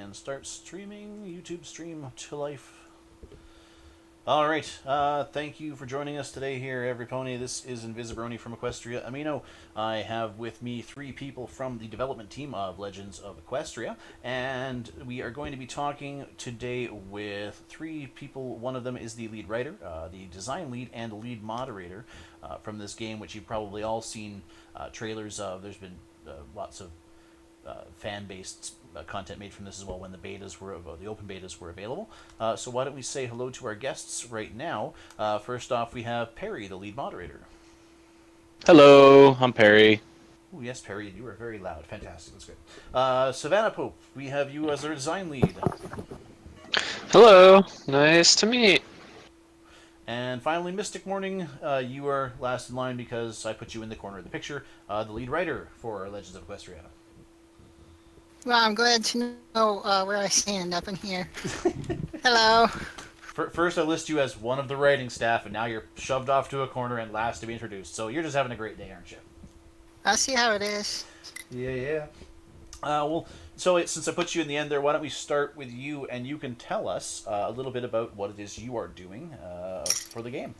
and start streaming. YouTube stream to life. All right. Thank you for joining us today here, Everypony. This is Invisibrony from Equestria Amino. I have with me 3 people from the development team of Legends of Equestria, and we are going to be talking today with 3 people. One of them is the lead writer, the design lead, and lead moderator from this game, which you've probably all seen trailers of. There's been lots of fan-based content made from this as well when the open betas were available. So why don't we say hello to our guests right now? First off, we have Perry, the lead moderator. Hello, I'm Perry. Oh yes, Perry, you are very loud. Fantastic, that's good. Savannah Pope, we have you as our design lead. Hello, nice to meet. And finally, Mystic Morning, you are last in line because I put you in the corner of the picture, the lead writer for Legends of Equestria. Well, I'm glad to know where I stand up in here. Hello. First, I list you as one of the writing staff, and now you're shoved off to a corner and last to be introduced. So you're just having a great day, aren't you? I see how it is. Yeah. Since I put you in the end there, why don't we start with you, and you can tell us a little bit about what it is you are doing for the game.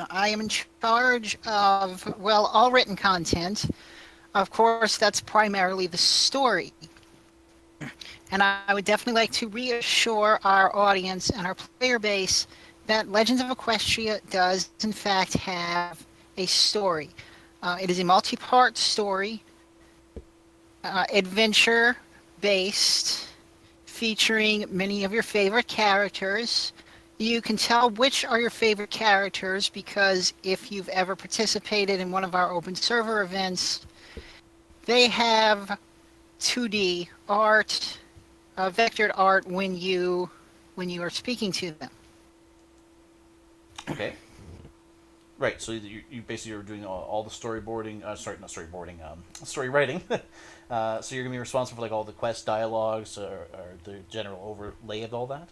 I am in charge of, all written content. Of course, that's primarily the story. And I would definitely like to reassure our audience and our player base that Legends of Equestria does, in fact, have a story. It is a multi-part story, adventure-based, featuring many of your favorite characters. You can tell which are your favorite characters because if you've ever participated in one of our open server events, they have 2D art, vectored art when you are speaking to them. Okay. Right, so you basically are doing all the storyboarding, story writing. So you're going to be responsible for like all the quest dialogues or the general overlay of all that?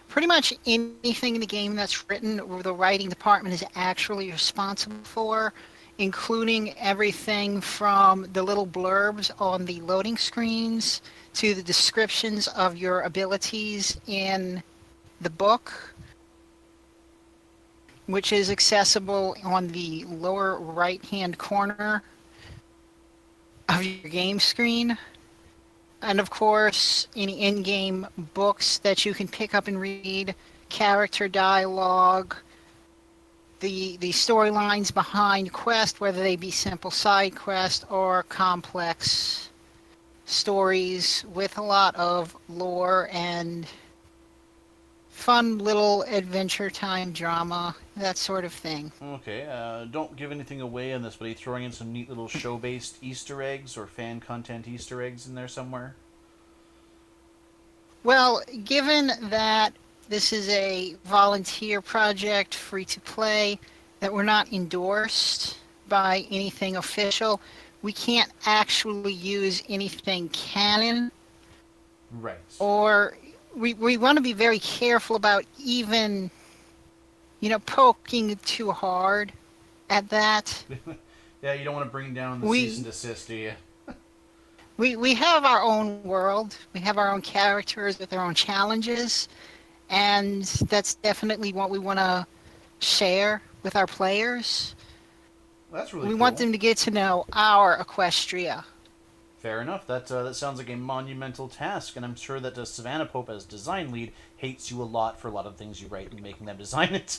Pretty much anything in the game that's written or the writing department is actually responsible for, including everything from the little blurbs on the loading screens to the descriptions of your abilities in the book, which is accessible on the lower right-hand corner of your game screen. And of course, any in-game books that you can pick up and read, character dialogue, the storylines behind quest, whether they be simple side quest or complex stories with a lot of lore and fun little adventure time drama, that sort of thing. Okay, don't give anything away on this, but are you throwing in some neat little show-based Easter eggs or fan content Easter eggs in there somewhere? Well, given that this is a volunteer project, free to play, that we're not endorsed by anything official, we can't actually use anything canon. Right. Or we want to be very careful about even, poking too hard at that. Yeah, you don't want to bring down the cease and desist, do you? We have our own world. We have our own characters with their own challenges. And that's definitely what we want to share with our players. That's really We cool. want them to get to know our Equestria. Fair enough. That sounds like a monumental task, and I'm sure that Savannah Pope, as design lead, hates you a lot for a lot of things you write and making them design it.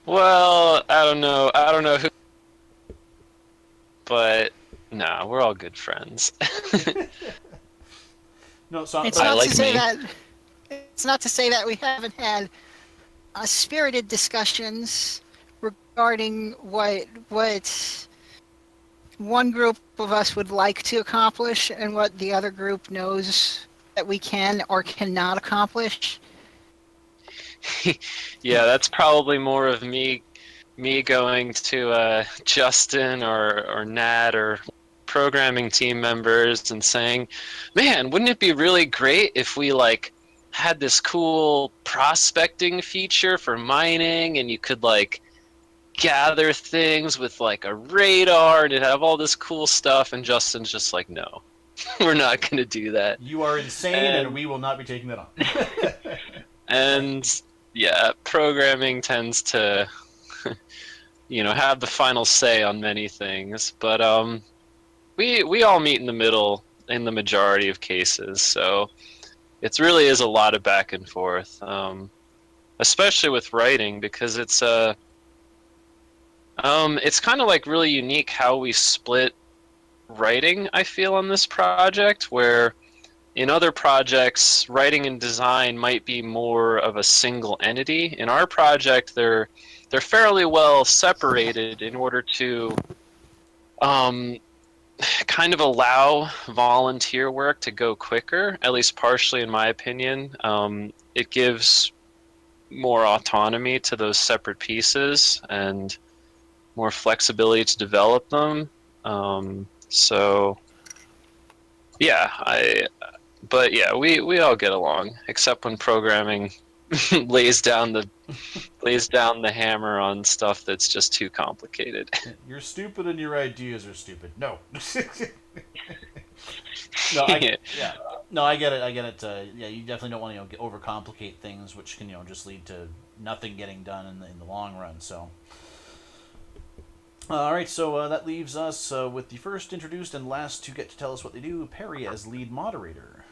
Well, I don't know who, but no, we're all good friends. No, so It's I not like to say me. that. It's not to say that we haven't had spirited discussions regarding what one group of us would like to accomplish and what the other group knows that we can or cannot accomplish. Yeah, that's probably more of me going to Justin or Nat or programming team members and saying, man, wouldn't it be really great if we had this cool prospecting feature for mining and you could gather things with like a radar, and it'd have all this cool stuff. And Justin's just like, no, we're not going to do that. You are insane, and we will not be taking that on. And yeah, programming tends to, have the final say on many things. But we all meet in the middle in the majority of cases, so it really is a lot of back and forth, especially with writing, because it's kind of like really unique how we split writing, I feel, on this project, where in other projects, writing and design might be more of a single entity. In our project, they're fairly well separated in order to kind of allow volunteer work to go quicker, at least partially in my opinion. It gives more autonomy to those separate pieces and more flexibility to develop them. So yeah, we all get along, except when programming lays down the hammer on stuff that's just too complicated. You're stupid and your ideas are stupid. No. No, I get it. Yeah, you definitely don't want to overcomplicate things, which can just lead to nothing getting done in the long run. So, all right. So that leaves us with the first introduced and last to get to tell us what they do, Perry as lead moderator.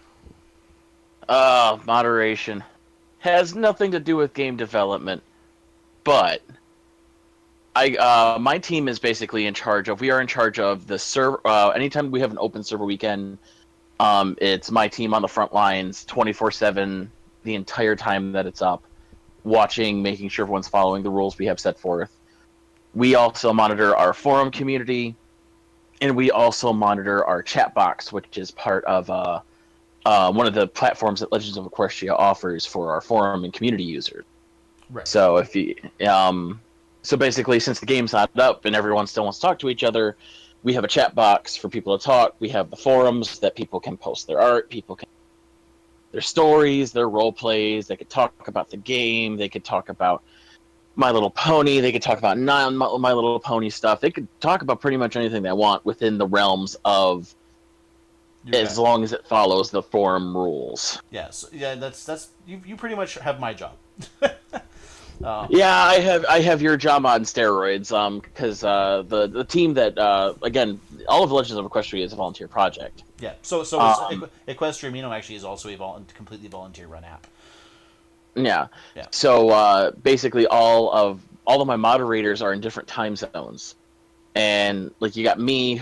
Moderation has nothing to do with game development, but my team is basically we are in charge of the server. Anytime we have an open server weekend, it's my team on the front lines 24/7 the entire time that it's up, watching, making sure everyone's following the rules we have set forth. We also monitor our forum community, and we also monitor our chat box, which is part of one of the platforms that Legends of Equestria offers for our forum and community users. Right. So if you, so basically, since the game's not up and everyone still wants to talk to each other, we have a chat box for people to talk. We have the forums that people can post their art, people can their stories, their role plays. They could talk about the game. They could talk about My Little Pony. They could talk about non-My Little Pony stuff. They could talk about pretty much anything they want within the realms of as long as it follows the forum rules. Yes, yeah, that's you pretty much have my job. Yeah, I have your job on steroids. Because the team that again, all of Legends of Equestria is a volunteer project. Yeah, so Equestria actually is also a completely volunteer run app. Yeah. Yeah. So basically, all of my moderators are in different time zones, and like you got me,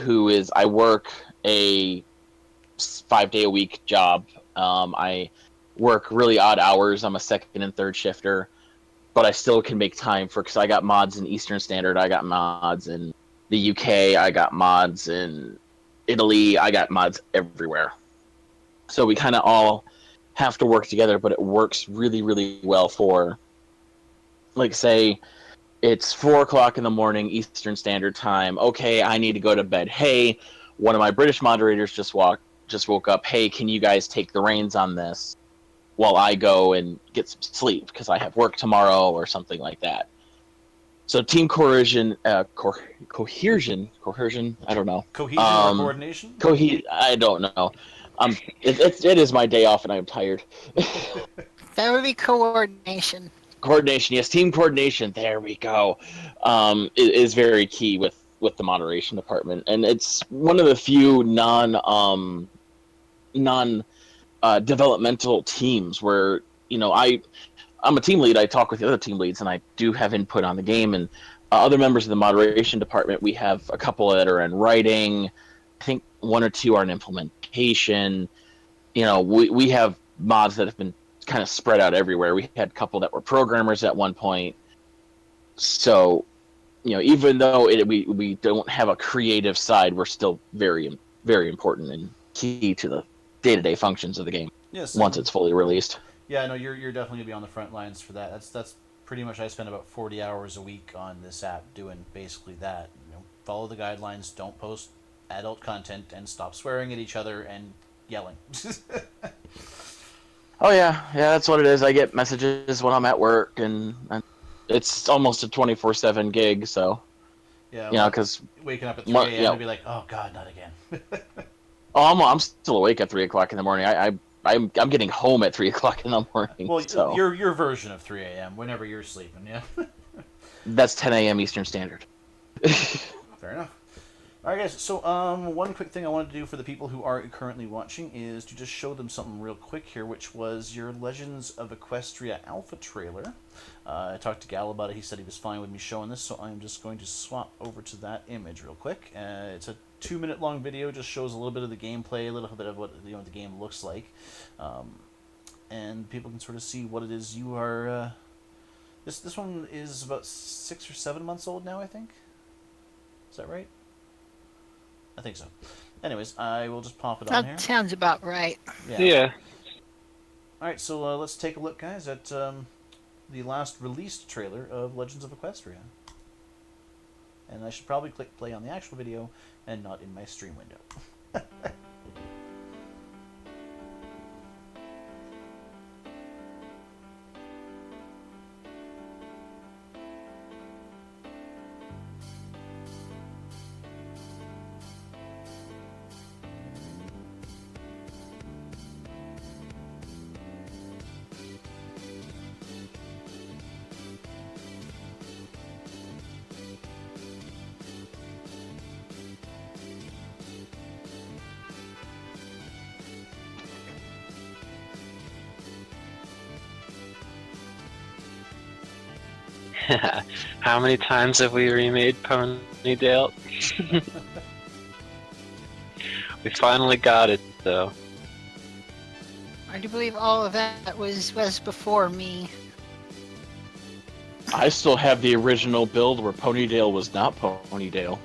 I work a 5-day-a-week job. I work really odd hours. I'm a second and third shifter, but I still can make time because I got mods in Eastern Standard. I got mods in the UK. I got mods in Italy. I got mods everywhere. So we kind of all have to work together, but it works really, really well for, like, say, it's 4:00 in the morning Eastern Standard Time. Okay, I need to go to bed. Hey, one of my British moderators just woke up. Hey, can you guys take the reins on this while I go and get some sleep because I have work tomorrow or something like that. So team cohesion, cohesion, I don't know. Cohesion or coordination? I don't know. It is my day off and I'm tired. That would be coordination. Coordination, yes, team coordination. There we go. Is very key with the moderation department, and it's one of the few non developmental teams where I'm a team lead. I talk with the other team leads, and I do have input on the game. And other members of the moderation department, we have a couple that are in writing. I think 1 or 2 are in implementation. We have mods that have been kind of spread out everywhere. We had a couple that were programmers at one point. So, even though we don't have a creative side, we're still very, very important and key to the day-to-day functions of the game. Yes. Once it's fully released. Yeah, no, you're definitely gonna be on the front lines for that. That's pretty much. I spend about 40 hours a week on this app doing basically that. Follow the guidelines, don't post adult content, and stop swearing at each other and yelling. Oh yeah, that's what it is. I get messages when I'm at work, and it's almost a 24/7 gig, so Yeah, you know, because waking up at 3 a.m. you know, and be like, oh god, not again. I'm still awake at 3 o'clock in the morning. I'm getting home at 3 o'clock in the morning, Well, so your version of 3 a.m. whenever you're sleeping, yeah. that's 10 a.m. Eastern Standard. Fair enough. All right, guys. So, one quick thing I wanted to do for the people who are currently watching is to just show them something real quick here, which was your Legends of Equestria Alpha trailer. I talked to Gal about it. He said he was fine with me showing this, so I'm just going to swap over to that image real quick. It's a 2-minute long video. Just shows a little bit of the gameplay, a little bit of what the game looks like, and people can sort of see what it is you are. This one is about 6 or 7 months old now, I think. Is that right? I think so. Anyways, I will just pop it on here. That sounds about right. Yeah. Alright, so let's take a look, guys, at the last released trailer of Legends of Equestria. And I should probably click play on the actual video and not in my stream window. How many times have we remade Ponydale? We finally got it, though. I do believe all of that was before me. I still have the original build where Ponydale was not Ponydale.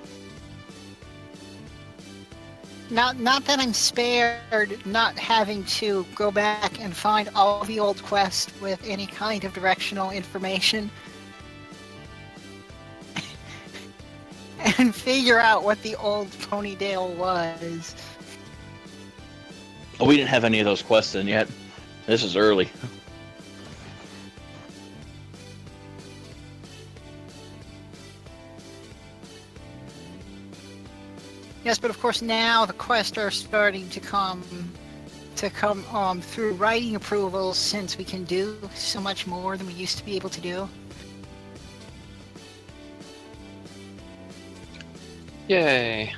Not that I'm spared not having to go back and find all the old quests with any kind of directional information. And figure out what the old Ponydale was. Oh, we didn't have any of those quests in yet. This is early. Yes, but of course now the quests are starting to come through writing approvals, since we can do so much more than we used to be able to do. Yay.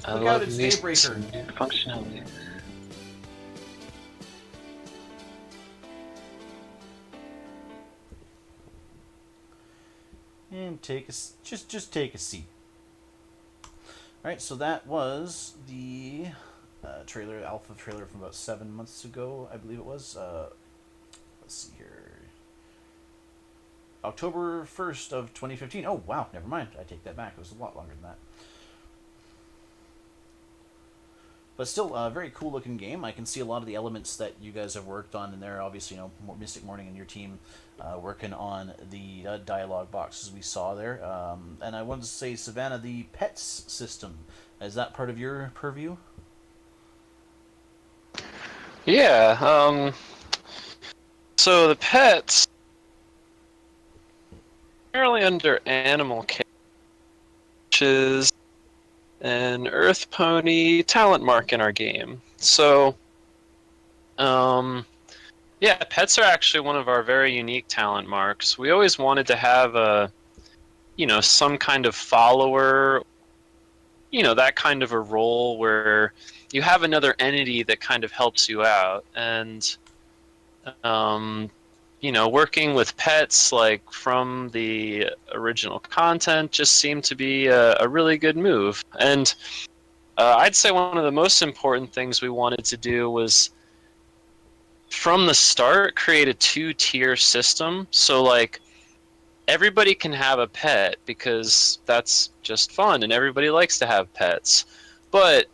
I Look out, love it's these Daybreaker. new functionality. And just take a seat. Alright, so that was the trailer, alpha trailer from about 7 months ago, I believe it was. Let's see here. October 1st of 2015. Oh, wow, never mind. I take that back. It was a lot longer than that. But still, a very cool looking game. I can see a lot of the elements that you guys have worked on in there. Obviously, you know, Mystic Morning and your team working on the dialogue boxes we saw there. And I wanted to say, Savannah, the pets system, is that part of your purview? Yeah, so the pets, primarily under animal care, which is an Earth Pony talent mark in our game. So, yeah, pets are actually one of our very unique talent marks. We always wanted to have some kind of follower, that kind of a role where you have another entity that kind of helps you out. And, working with pets, like, from the original content just seemed to be a really good move. And I'd say one of the most important things we wanted to do was, from the start, create a 2-tier system. So, like, everybody can have a pet because that's just fun and everybody likes to have pets. But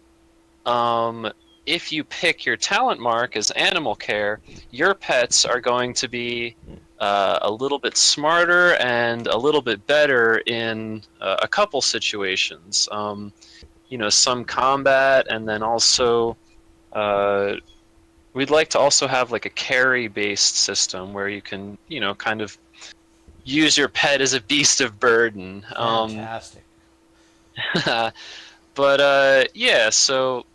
if you pick your talent mark as animal care, your pets are going to be a little bit smarter and a little bit better in a couple situations. Some combat, and then also we'd like to also have like a carry-based system where you can, kind of use your pet as a beast of burden. Fantastic. But yeah, so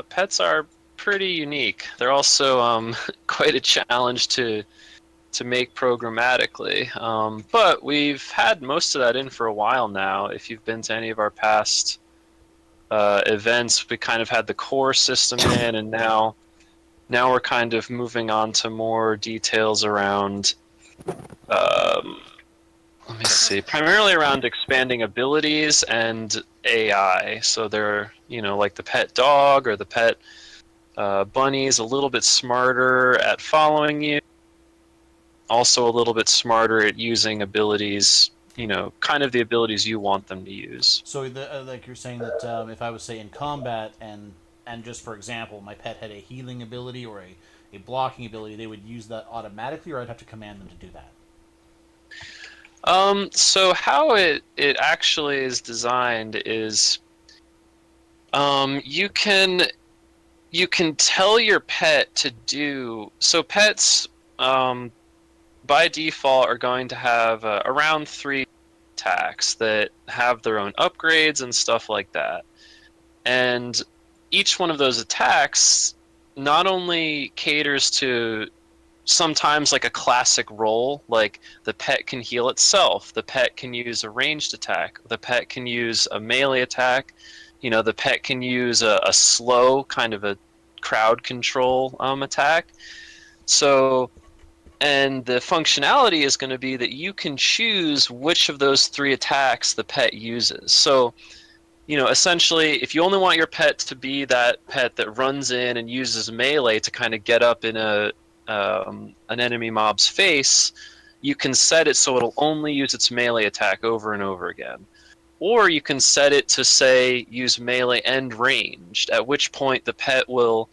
pets are pretty unique. They're also quite a challenge to make programmatically. But we've had most of that in for a while now. If you've been to any of our past events, we kind of had the core system in, and now we're kind of moving on to more details around. Let me see. Primarily around expanding abilities and AI. So they're, like the pet dog or the pet bunny is a little bit smarter at following you. Also a little bit smarter at using abilities, kind of the abilities you want them to use. So, like you're saying that if I was, say, in combat and just for example, my pet had a healing ability or a blocking ability, they would use that automatically, or I'd have to command them to do that. So how it actually is designed is, you can tell your pet to do. So pets, by default, are going to have around 3 attacks that have their own upgrades and stuff like that. And each one of those attacks not only caters to sometimes like a classic role, like the pet can heal itself, the pet can use a ranged attack, the pet can use a melee attack, the pet can use a slow kind of a crowd control attack. So, and the functionality is going to be that you can choose which of those 3 attacks the pet uses. So, essentially, if you only want your pet to be that pet that runs in and uses melee to kind of get up in an enemy mob's face, you can set it so it'll only use its melee attack over and over again. Or you can set it to, say, use melee and ranged, at which point the pet will,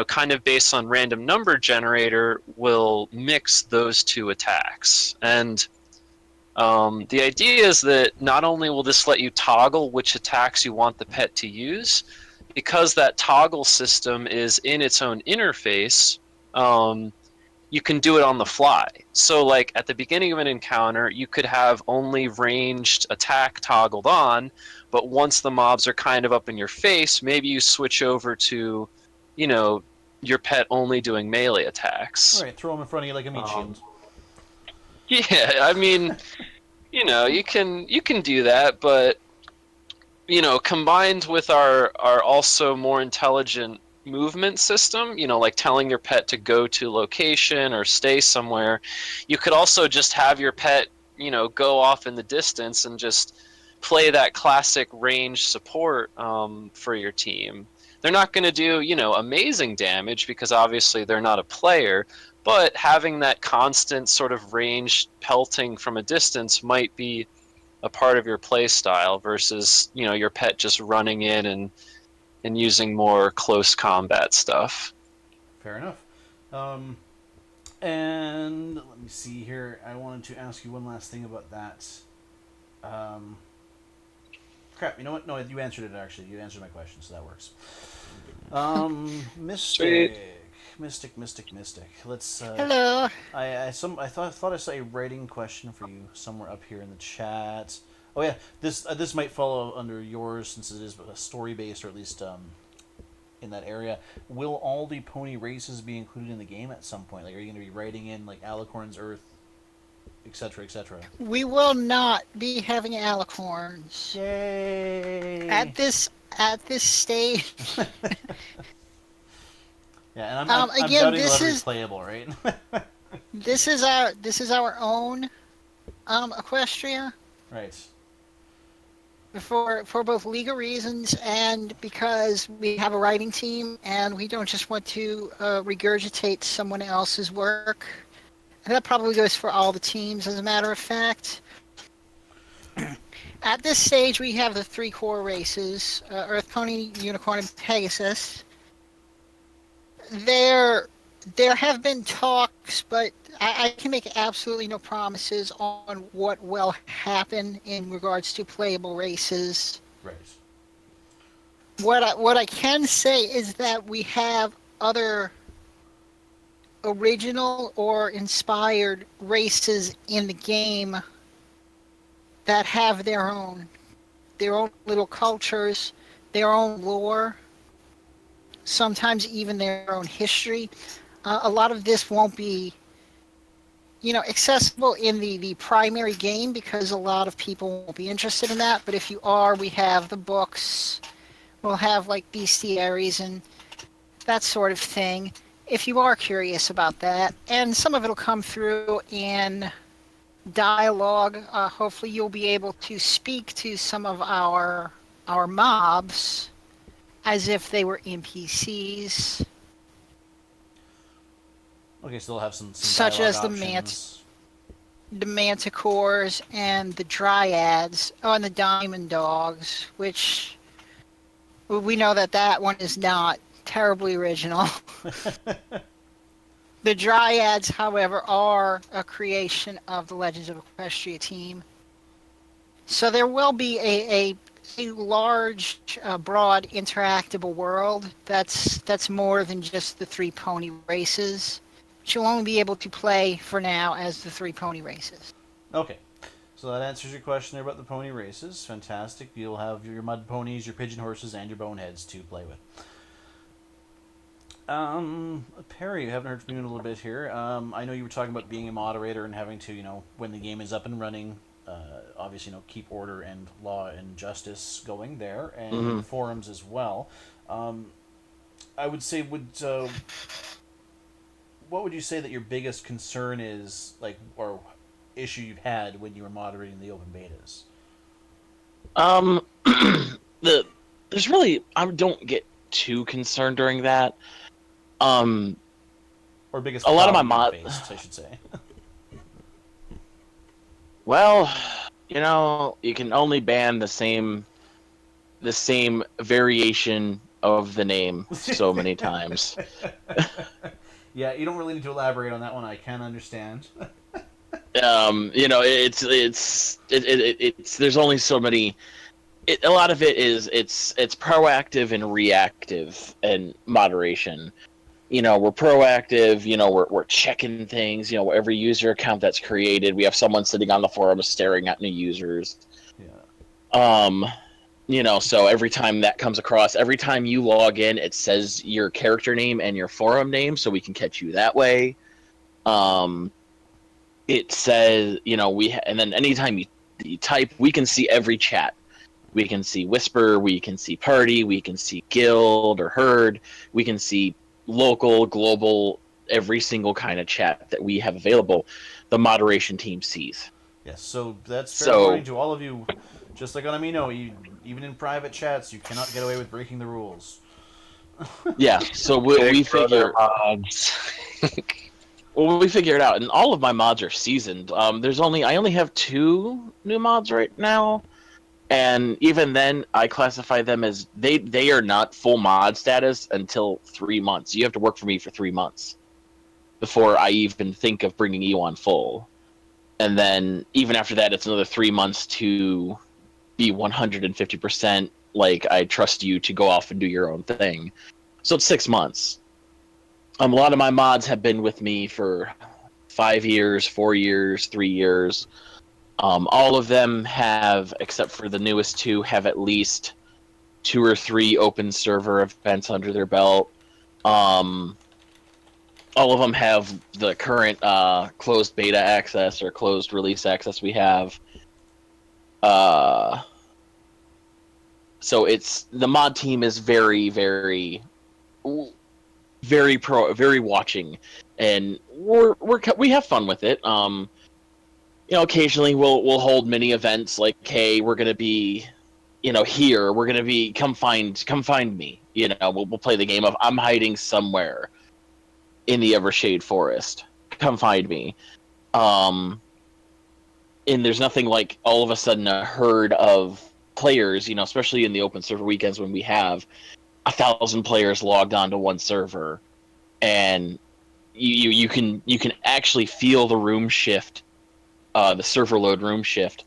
kind of based on random number generator, will mix those 2 attacks. And the idea is that not only will this let you toggle which attacks you want the pet to use, because that toggle system is in its own interface, you can do it on the fly. So like at the beginning of an encounter, you could have only ranged attack toggled on, but once the mobs are kind of up in your face, maybe you switch over to, your pet only doing melee attacks. All right, throw them in front of you like a meat shield. Yeah, I mean, you can do that, but combined with our also more intelligent movement system, like telling your pet to go to location or stay somewhere, you could also just have your pet, go off in the distance and just play that classic range support for your team. They're not going to do, amazing damage because obviously they're not a player, but having that constant sort of range pelting from a distance might be a part of your play style versus, your pet just running in and using more close combat stuff. Fair enough. And let me see here. I wanted to ask you one last thing about that. Crap, you know what? No, you answered it actually. You answered my question, so that works. Mystic. Let's. Hello. I thought I saw a writing question for you somewhere up here in the chat. Oh yeah, this might follow under yours since it is story based, or at least in that area. Will all the pony races be included in the game at some point? Like, are you going to be writing in like Alicorn's Earth, etc., etc.? We will not be having alicorns. Yay! At this stage. Yeah, and I'm again, doubting this it'll ever be is playable, right? this is our own Equestria. Right. For both legal reasons and because we have a writing team and we don't just want to regurgitate someone else's work. And that probably goes for all the teams, as a matter of fact. At this stage, we have the 3 core races, Earth Pony, Unicorn, and Pegasus. There have been talks, but I can make absolutely no promises on what will happen in regards to playable races. Right. What I can say is that we have other original or inspired races in the game that have their own little cultures, their own lore, sometimes even their own history. A lot of this won't be, accessible in the primary game because a lot of people won't be interested in that. But if you are, we have the books. We'll have like bestiaries and that sort of thing. If you are curious about that, and some of it'll come through in dialogue. Hopefully, you'll be able to speak to some of our mobs as if they were NPCs, Okay, so they'll have some such dialogue as options. the manticores and the dryads, and the diamond dogs, which we know that one is not terribly original. The dryads, however, are a creation of the Legends of Equestria Team. So there will be a large, broad, interactable world that's more than just the 3 pony races. But you'll only be able to play for now as the 3 pony races. Okay, so that answers your question there about the pony races. Fantastic. You'll have your mud ponies, your pigeon horses, and your boneheads to play with. Perry, you haven't heard from you in a little bit here. I know you were talking about being a moderator and having to, when the game is up and running, obviously, keep order and law and justice going there, and forums as well. I would say, what would you say that your biggest concern is, or issue you've had when you were moderating the open betas? There's really, I don't get too concerned during that. Or biggest a lot of my problem you faced, I should say. Well, you can only ban the same variation of the name so many times. Yeah, you don't really need to elaborate on that one. I can understand. It's there's only so many. A lot of it is it's proactive and reactive and moderation. We're proactive. We're checking things. Every user account that's created, we have someone sitting on the forum staring at new users. Yeah. So every time that comes across, every time you log in, it says your character name and your forum name, so we can catch you that way. It says, and then anytime you type, we can see every chat. We can see Whisper, we can see Party, we can see Guild or Herd, we can see local, global, every single kind of chat that we have available, the moderation team sees. Yes, so that's fair warning to all of you. Just like on Amino, even in private chats, you cannot get away with breaking the rules. Yeah, so we figure mods. well, we figure it out, and all of my mods are seasoned. I only have 2 new mods right now, and even then, I classify them as they are not full mod status until 3 months. You have to work for me for 3 months before I even think of bringing you on full, and then even after that, it's another 3 months to be 150%. Like, I trust you to go off and do your own thing. So it's 6 months. A lot of my mods have been with me for 5 years, 4 years, 3 years. All of them have, except for the newest 2, have at least 2 or 3 open server events under their belt. All of them have the current closed beta access or closed release access we have. So the mod team is very, very, very very watching, and we have fun with it. Occasionally we'll hold mini events like, hey, we're gonna be, here. We're gonna be come find me. We'll play the game of I'm hiding somewhere in the Evershade Forest. Come find me. And there's nothing like all of a sudden a herd of players, especially in the open server weekends when we have 1,000 players logged onto one server, and you can actually feel the room shift, the server load room shift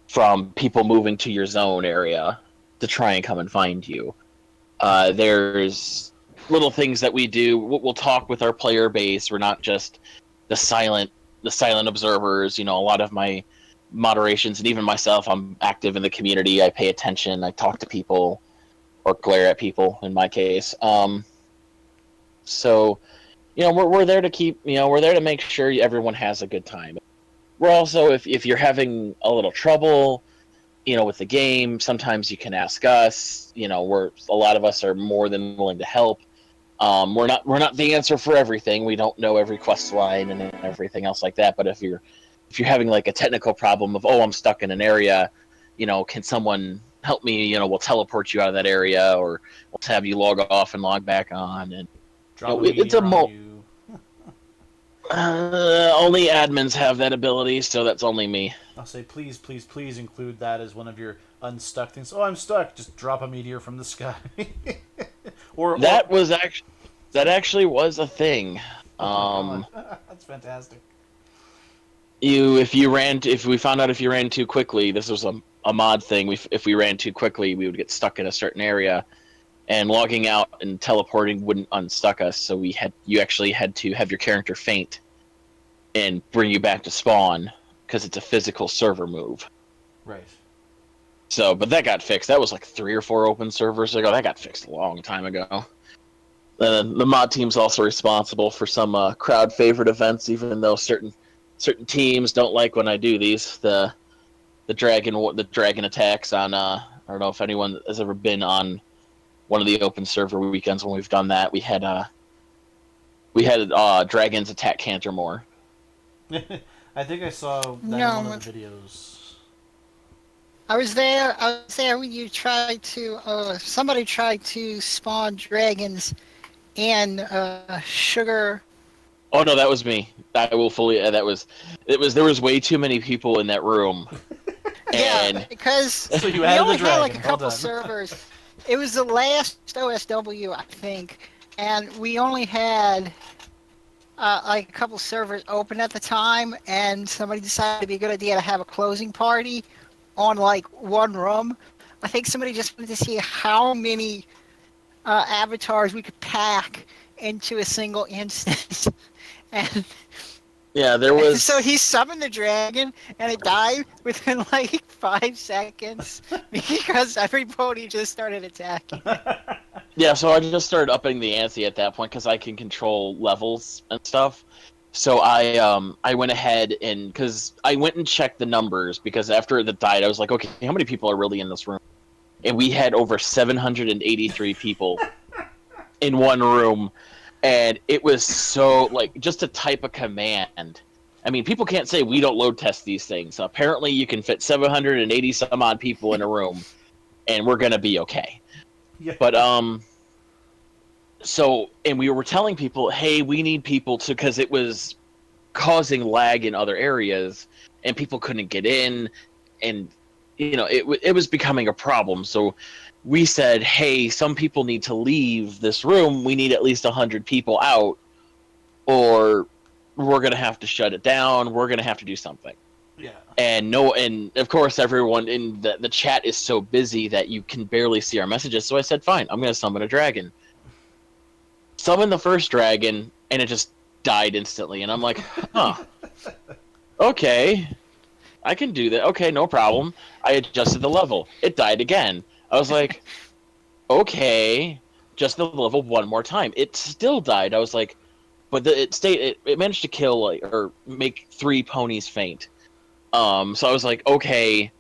from people moving to your zone area to try and come and find you. There's little things that we do. We'll talk with our player base. We're not just the silent observers. You know, a lot of my moderations and even myself, I'm active in the community. I pay attention. I talk to people or glare at people in my case. So, you know, we're there to keep, you know, we're there to make sure everyone has a good time. We're also, if you're having a little trouble, you know, with the game, sometimes you can ask us. You know, a lot of us are more than willing to help. We're not the answer for everything. We don't know every quest line and everything else like that. But if you're having like a technical problem of, oh, I'm stuck in an area, you know, can someone help me? You know, we'll teleport you out of that area, or we'll have you log off and log back on. And Drop you know, it's a on you. only admins have that ability, so that's only me. I'll say, please, please, please include that as one of your unstuck things. Oh, I'm stuck. Just drop a meteor from the sky. That actually was a thing. That's fantastic. If we found out if you ran too quickly, this was a mod thing. If we ran too quickly, we would get stuck in a certain area, and logging out and teleporting wouldn't unstuck us. So you actually had to have your character faint and bring you back to spawn, because it's a physical server move. Right. So, but that got fixed. That was like 3 or 4 open servers ago. That got fixed a long time ago. The mod team's also responsible for some crowd favorite events, even though certain teams don't like when I do these. The dragon attacks on I don't know if anyone has ever been on one of the open server weekends when we've done that. We had dragons attack Cantermore. I think I saw that in one of the videos. I was there when you tried to. Somebody tried to spawn dragons and sugar. Oh no, that was me. I will fully. There was way too many people in that room. Yeah, because so we only had like a couple servers. It was the last OSW, I think, and we only had like a couple servers open at the time, and somebody decided it'd be a good idea to have a closing party on like one room. I think somebody just wanted to see how many avatars we could pack into a single instance. And yeah, there was. So he summoned the dragon, and it died within like 5 seconds because everybody just started attacking. Yeah, so I just started upping the ante at that point because I can control levels and stuff. So I went ahead and because I went and checked the numbers because after it died, I was like, okay, how many people are really in this room? And we had over 783 people in one room. And it was so, like, just to type a command. I mean, people can't say we don't load test these things. Apparently, you can fit 780 some odd people in a room, and we're going to be okay. Yeah. But, so, and we were telling people, hey, we need people to, because it was causing lag in other areas, and people couldn't get in, and, you know, it was becoming a problem. So, we said, hey, some people need to leave this room. We need at least 100 people out, or we're going to have to shut it down. We're going to have to do something. Yeah. And of course, everyone in the chat is so busy that you can barely see our messages. So I said, fine, I'm going to summon a dragon. Summon the first dragon, and it just died instantly. And I'm like, huh, okay, I can do that. Okay, no problem. I adjusted the level. It died again. I was like, okay, just the level one more time. It still died. I was like, but it managed to kill or make 3 ponies faint. So I was like, okay,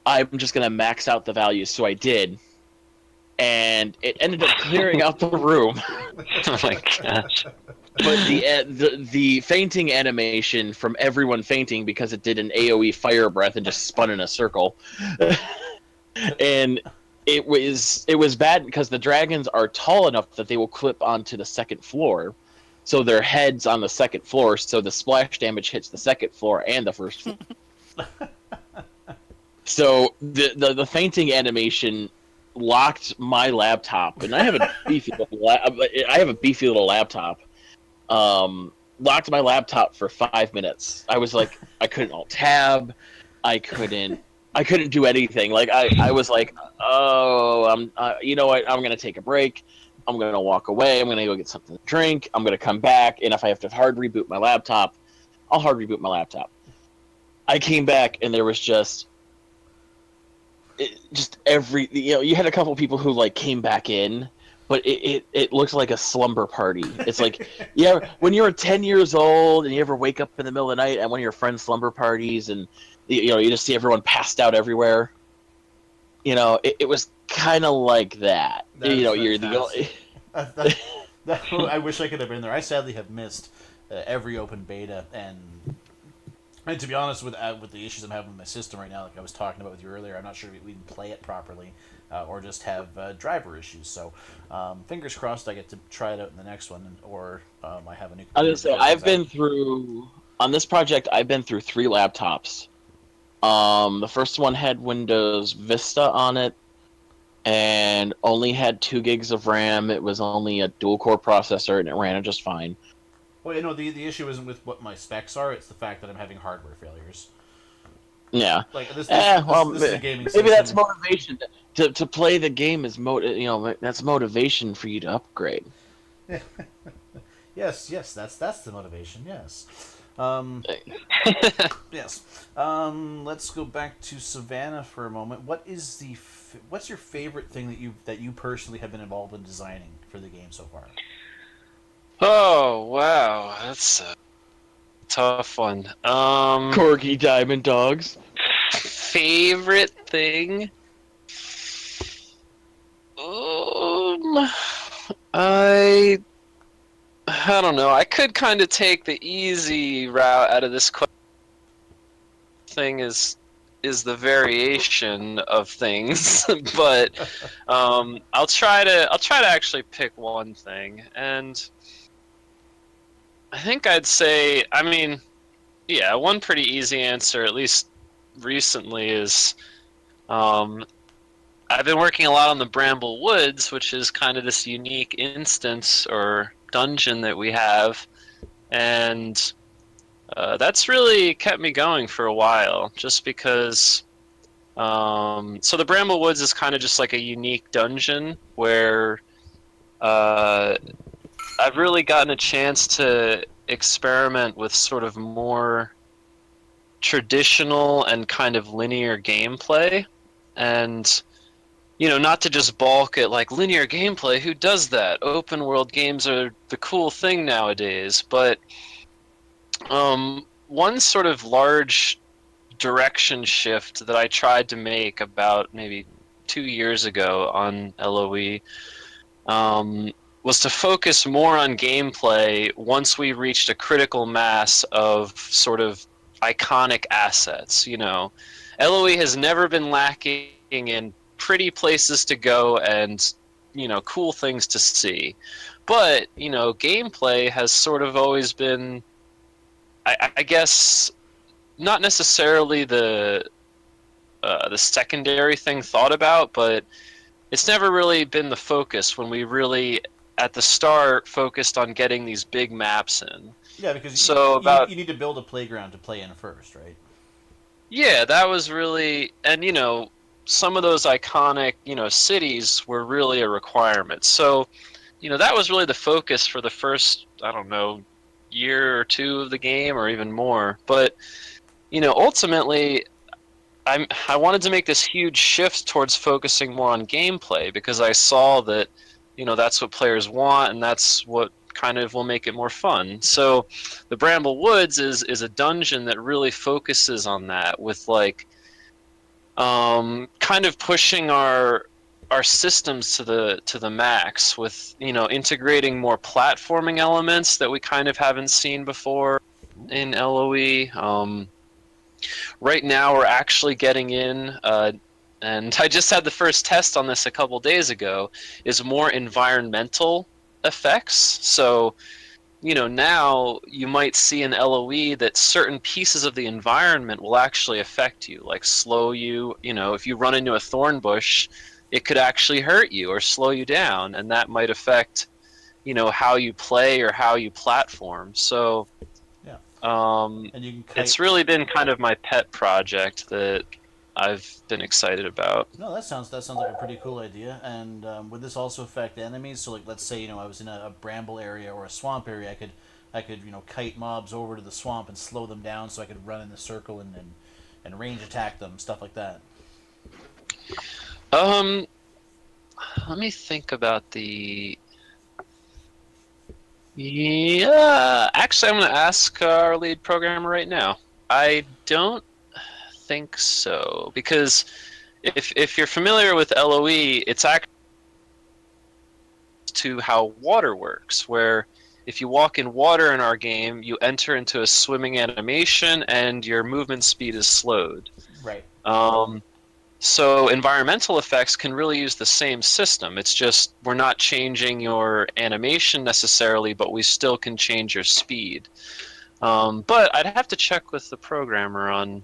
I'm just gonna max out the values. So I did, and it ended up clearing out the room. Oh my gosh! But the fainting animation from everyone fainting because it did an AOE fire breath and just spun in a circle, and. It was bad because the dragons are tall enough that they will clip onto the second floor, so their head's on the second floor, so the splash damage hits the second floor and the first floor. So the fainting animation locked my laptop, and I have a beefy little laptop. Locked my laptop for 5 minutes. I was like, I couldn't alt tab, I couldn't do anything. Like I was like, oh, you know what? I'm gonna take a break. I'm gonna walk away. I'm gonna go get something to drink. I'm gonna come back, and if I have to hard reboot my laptop, I'll hard reboot my laptop. I came back, and there was just every you had a couple people who like came back in, but it looked like a slumber party. It's like when you're 10 years old and you ever wake up in the middle of the night at one of your friends' slumber parties, and you just see everyone passed out everywhere. It was kind of like that. You're the only. I wish I could have been there. I sadly have missed every open beta, and to be honest, with the issues I'm having with my system right now, like I was talking about with you earlier, I'm not sure if we can play it properly, or just have driver issues. So, fingers crossed, I get to try it out in the next one, or I have a new. I was gonna say I've been through on this project. I've been through 3 laptops. The first one had Windows Vista on it, and only had 2 gigs of RAM. It was only a dual-core processor, and it ran it just fine. Well, the issue isn't with what my specs are; it's the fact that I'm having hardware failures. Yeah. Like this is a gaming system. Maybe that's motivation to play the game is that's motivation for you to upgrade. Yes, that's the motivation. Yes. Yes. Let's go back to Savannah for a moment. What's your favorite thing that you personally have been involved in designing for the game so far? Oh wow, that's a tough one. Corgi Diamond Dogs. Favorite thing? I don't know. I could kind of take the easy route out of this thing is the variation of things, but I'll try to actually pick one thing, and I think I'd say, one pretty easy answer, at least recently, is I've been working a lot on the Bramble Woods, which is kind of this unique instance or dungeon that we have, and that's really kept me going for a while, just because so the Bramble Woods is kind of just like a unique dungeon where I've really gotten a chance to experiment with sort of more traditional and kind of linear gameplay, and not to just balk at like linear gameplay. Who does that? Open world games are the cool thing nowadays, but one sort of large direction shift that I tried to make about maybe 2 years ago on LOE was to focus more on gameplay once we reached a critical mass of sort of iconic assets. LOE has never been lacking in pretty places to go and cool things to see, but gameplay has sort of always been, I guess, not necessarily the secondary thing thought about, but it's never really been the focus when we really at the start focused on getting these big maps in. Yeah, because you need to build a playground to play in first, right? Yeah, that was really, and some of those iconic cities were really a requirement. So that was really the focus for the first, I don't know, year or 2 of the game, or even more. But ultimately I wanted to make this huge shift towards focusing more on gameplay, because I saw that that's what players want, and that's what kind of will make it more fun. So the Bramble Woods is a dungeon that really focuses on that, with like kind of pushing our systems to the max, with integrating more platforming elements that we kind of haven't seen before in LOE. Right now we're actually getting in, and I just had the first test on this a couple days ago, is more environmental effects. So now you might see in LOE that certain pieces of the environment will actually affect you, like slow you. If you run into a thorn bush, it could actually hurt you or slow you down, and that might affect how you play or how you platform. So and you can it's really been kind of my pet project that I've been excited about. No, that sounds like a pretty cool idea. And would this also affect enemies? So, like, let's say I was in a bramble area or a swamp area, I could kite mobs over to the swamp and slow them down, so I could run in the circle and range attack them, stuff like that. Um, Let me think about the. Yeah, actually, I'm going to ask our lead programmer right now. I don't think so, because if you're familiar with LOE, it's actually to how water works, where if you walk in water in our game, you enter into a swimming animation and your movement speed is slowed. Right. So environmental effects can really use the same system. It's just we're not changing your animation necessarily, but we still can change your speed. But I'd have to check with the programmer on,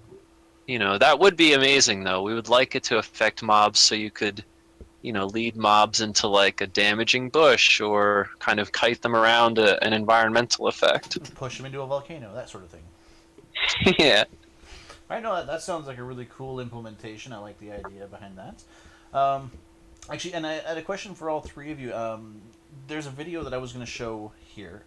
that would be amazing though. We would like it to affect mobs so you could, lead mobs into like a damaging bush or kind of kite them around an environmental effect. Push them into a volcano, that sort of thing. Yeah. I know that sounds like a really cool implementation. I like the idea behind that. Actually, and I had a question for all three of you. There's a video that I was going to show here.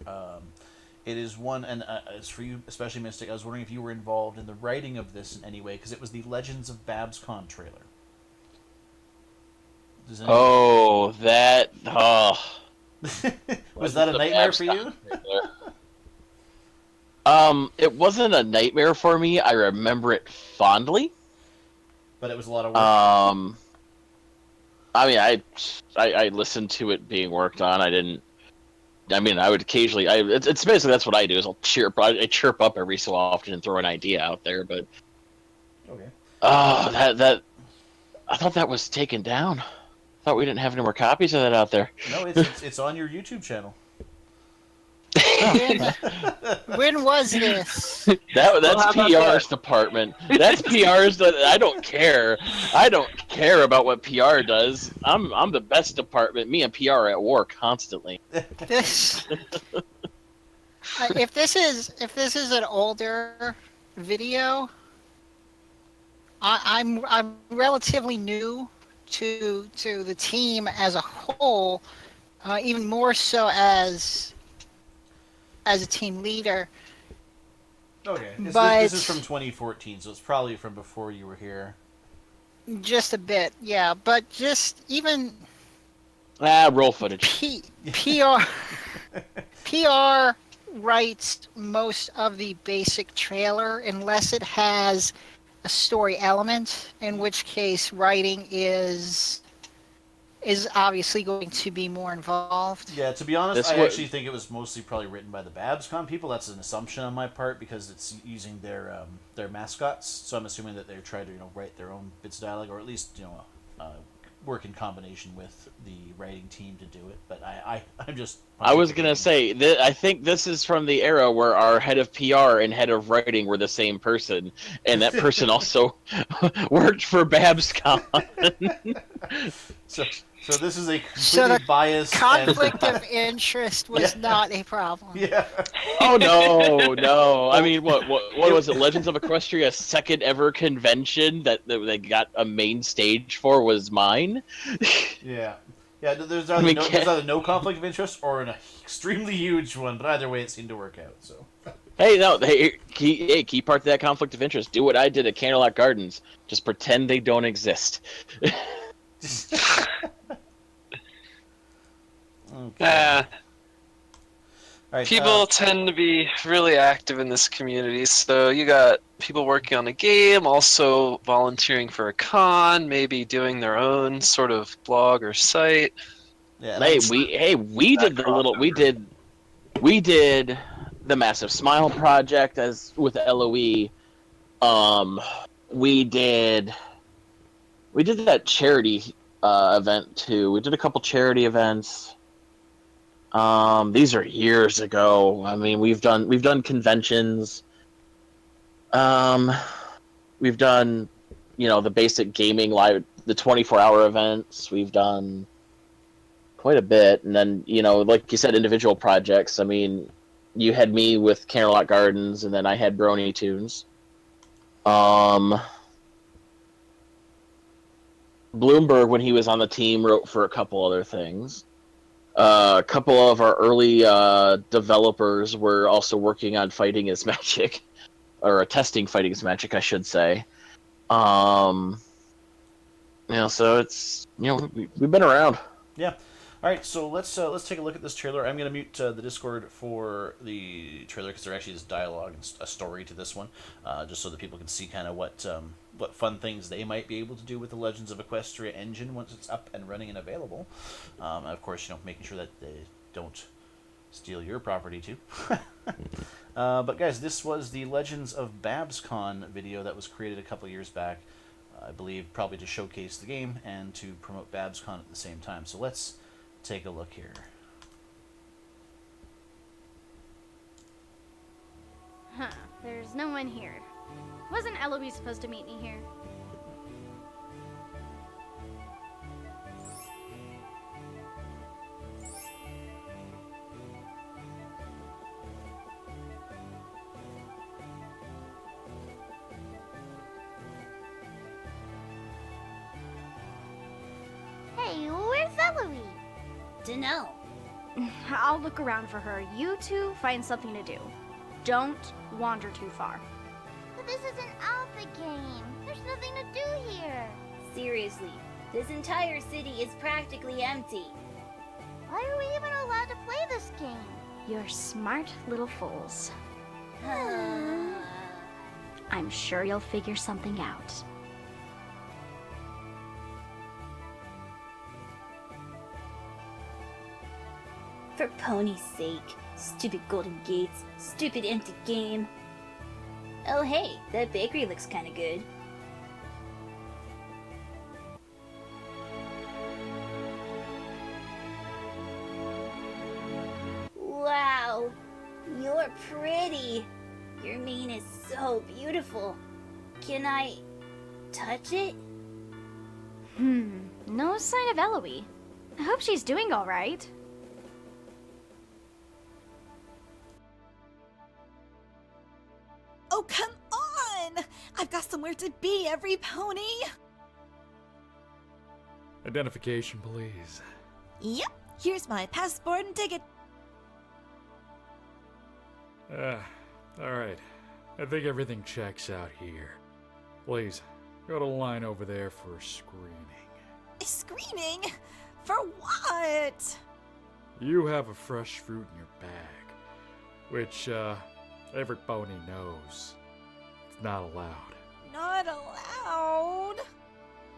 It is one, and it's for you, especially Mystic. I was wondering if you were involved in the writing of this in any way, because it was the Legends of Babscon trailer. Oh, that. Oh. Was that a nightmare for you? It wasn't a nightmare for me. I remember it fondly. But it was a lot of work. I mean, I listened to it being worked on. I didn't. I mean, I would occasionally. It's basically that's what I do. Is I chirp up every so often and throw an idea out there. But okay. That I thought that was taken down. I thought we didn't have any more copies of that out there. No, it's on your YouTube channel. When was this? That's PR's department. That's PR's. I don't care. I don't care about what PR does. I'm the best department. Me and PR are at war constantly. This. If this is an older video, I'm relatively new to the team as a whole, even more so as a team leader. Okay, but this is from 2014, so it's probably from before you were here. Just a bit, yeah. But just even roll footage. PR writes most of the basic trailer unless it has a story element, in which case writing is obviously going to be more involved. Yeah, to be honest, I actually think it was mostly probably written by the Babscon people. That's an assumption on my part because it's using their mascots. So I'm assuming that they're trying to write their own bits of dialogue, or at least work in combination with the writing team to do it. But I'm just. I was gonna say I think this is from the era where our head of PR and head of writing were the same person, and that person also worked for Babscon. So this is a completely biased conflict of interest was not a problem. Yeah. Oh no! I mean, what was it? Legends of Equestria's second ever convention that they got a main stage for was mine. Yeah. Yeah. There's either no conflict of interest or an extremely huge one, but either way, it seemed to work out. So. Hey, key part of that conflict of interest. Do what I did at Candlelight Gardens. Just pretend they don't exist. Okay. Right, people tend to be really active in this community, so you got people working on a game, also volunteering for a con, maybe doing their own sort of blog or site. Yeah, we did the Massive Smile project as with LOE. We did that charity event too. We did a couple charity events. These are years ago. I mean, we've done conventions. We've done, the basic gaming live, the 24-hour events. We've done quite a bit, and then like you said, individual projects. I mean, you had me with Candlelight Gardens, and then I had Brony Tunes. Bloomberg, when he was on the team, wrote for a couple other things. A couple of our early developers were also working on Fighting is Magic, or testing Fighting is Magic, I should say. So it's we've been around. Yeah. All right, so let's take a look at this trailer. I'm going to mute the Discord for the trailer because there actually is dialogue and a story to this one, just so that people can see kind of what fun things they might be able to do with the Legends of Equestria engine once it's up and running and available. And of course, making sure that they don't steal your property too. But guys, this was the Legends of BabsCon video that was created a couple years back. I believe probably to showcase the game and to promote BabsCon at the same time. So let's take a look here. Huh, there's no one here. Wasn't Eloise supposed to meet me here? Hey, where's Eloise? Dunno. I'll look around for her. You two find something to do. Don't wander too far. But this is an alpha game. There's nothing to do here. Seriously, this entire city is practically empty. Why are we even allowed to play this game? You're smart little fools. I'm sure you'll figure something out. For Pony's sake. Stupid golden gates. Stupid empty game. Oh hey, that bakery looks kinda good. Wow, you're pretty. Your mane is so beautiful. Can I touch it? No sign of Eloise. I hope she's doing all right. Oh, come on! I've got somewhere to be, Everypony! Identification, please. Yep, here's my passport and ticket. Alright. I think everything checks out here. Please, go to the line over there for screening. Screening? For what? You have a fresh fruit in your bag, which, Everypony knows. It's not allowed. Not allowed?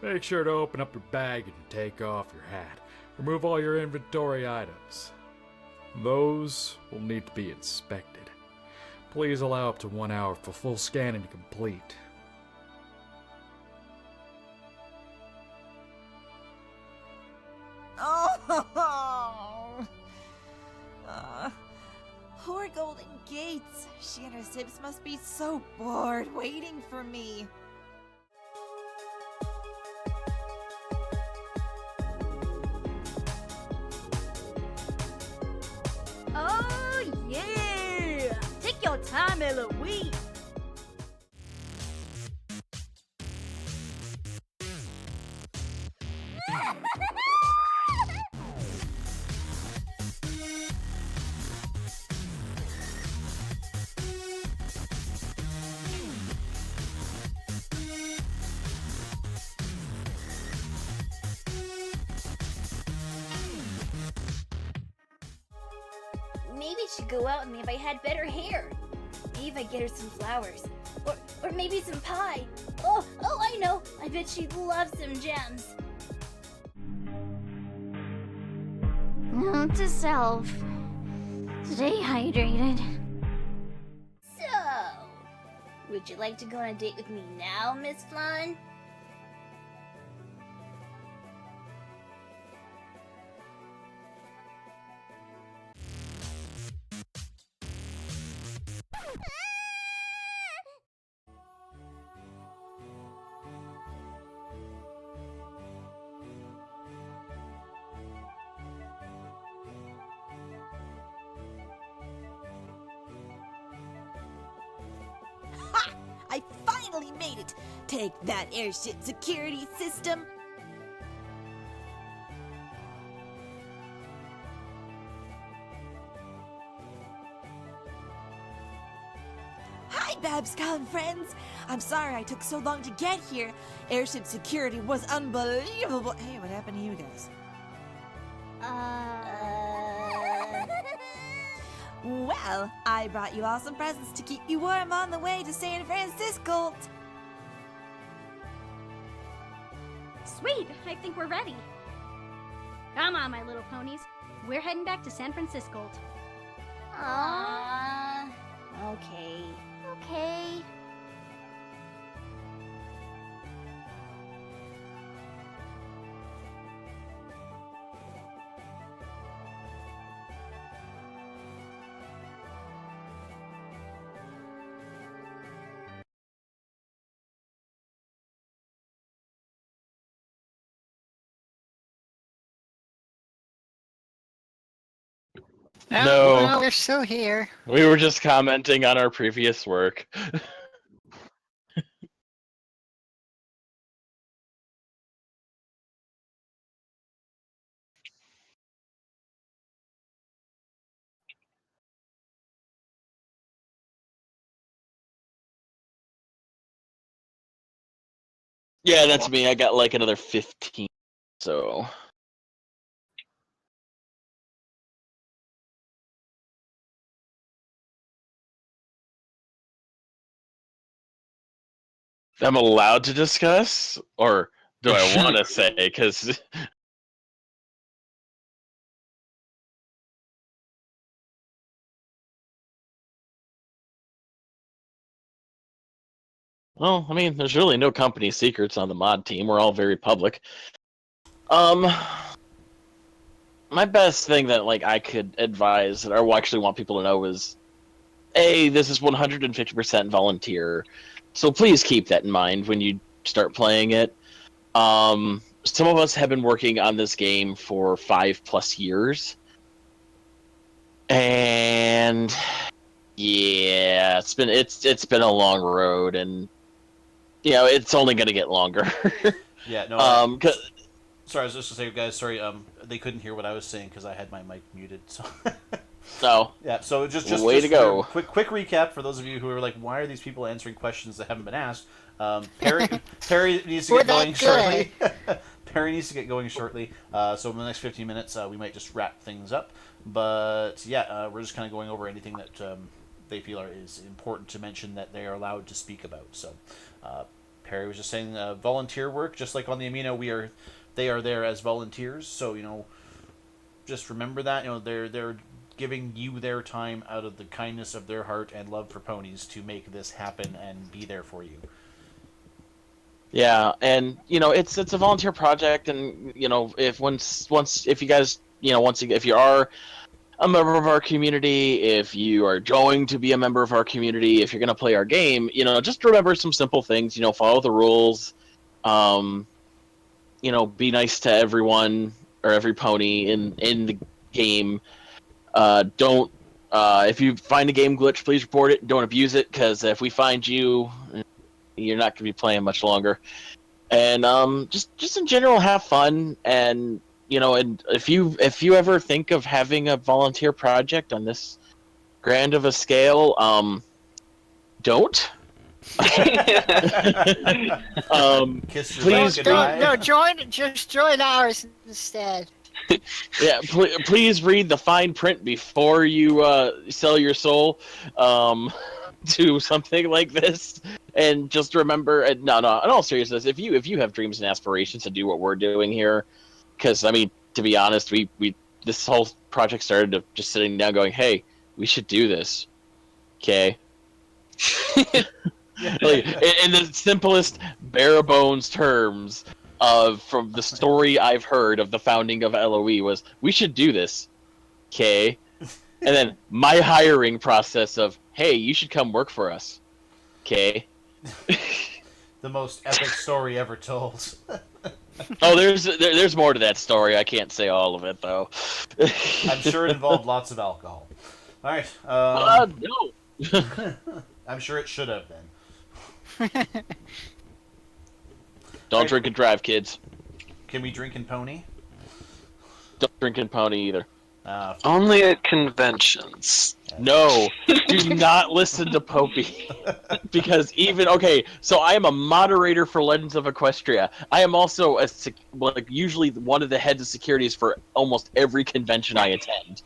Make sure to open up your bag and take off your hat. Remove all your inventory items. Those will need to be inspected. Please allow up to 1 hour for full scanning to complete. Oh! Poor Golden Gates. She and her sips must be so bored waiting for me. Oh, yeah! Take your time, Eloise! Maybe she'd go out with me if I had better hair. Maybe if I get her some flowers. Or maybe some pie. Oh, I know. I bet she'd love some gems. Note to self. Stay hydrated. So, would you like to go on a date with me now, Miss Flan? Ha! I finally made it! Take that airship security system! right, Babscon friends. I'm sorry I took so long to get here. Airship security was unbelievable. Hey, what happened to you guys? Well, I brought you all some presents to keep you warm on the way to San Francisco. Sweet, I think we're ready. Come on, my little ponies. We're heading back to San Francisco. Okay. Okay. No. We're still here. We were just commenting on our previous work. Yeah, that's me. I got like another 15. So. I'm allowed to discuss? Or do I want to say? Because. Well, I mean, there's really no company secrets on the mod team. We're all very public. My best thing that like I could advise that I actually want people to know is, A, this is 150% volunteer, so please keep that in mind when you start playing it. Some of us have been working on this game for 5+ years, and yeah, it's been a long road, and it's only going to get longer. Yeah, no. Sorry, I was just gonna say, guys. Sorry, they couldn't hear what I was saying because I had my mic muted. So. No. Yeah. So just way to go. Quick recap for those of you who are like, why are these people answering questions that haven't been asked? Perry needs to get going shortly. Perry needs to get going shortly. So in the next 15 minutes, we might just wrap things up. But yeah, we're just kind of going over anything that they feel is important to mention that they are allowed to speak about. So Perry was just saying volunteer work, just like on the Amino, they are there as volunteers. So just remember that they're giving you their time out of the kindness of their heart and love for ponies to make this happen and be there for you. Yeah, and it's a volunteer project, and if you guys if you are a member of our community, if you are going to be a member of our community, if you're going to play our game, just remember some simple things. Follow the rules. Be nice to everyone or every pony in the game. Don't if you find a game glitch, please report it. Don't abuse it, because if we find you, you're not going to be playing much longer. And just in general, have fun. And and if you ever think of having a volunteer project on this grand of a scale, don't. Kiss your Please goodbye. No, just join ours instead. Yeah, please read the fine print before you sell your soul to something like this. And just remember, no, in all seriousness, if you have dreams and aspirations to do what we're doing here, because I mean, to be honest, we this whole project started of just sitting down, going, "Hey, we should do this." Okay. Like, in the simplest, bare bones terms from the story I've heard of the founding of LOE was, we should do this. Okay. And then my hiring process of, hey, you should come work for us. Okay. The most epic story ever told. Oh, there's more to that story. I can't say all of it, though. I'm sure it involved lots of alcohol. All right. No. I'm sure it should have been. Don't drink and drive, kids. Can we drink and pony? Don't drink and pony either. Only at conventions. No, do not listen to Popey. Because so I am a moderator for Legends of Equestria. I am also usually one of the heads of securities for almost every convention I attend.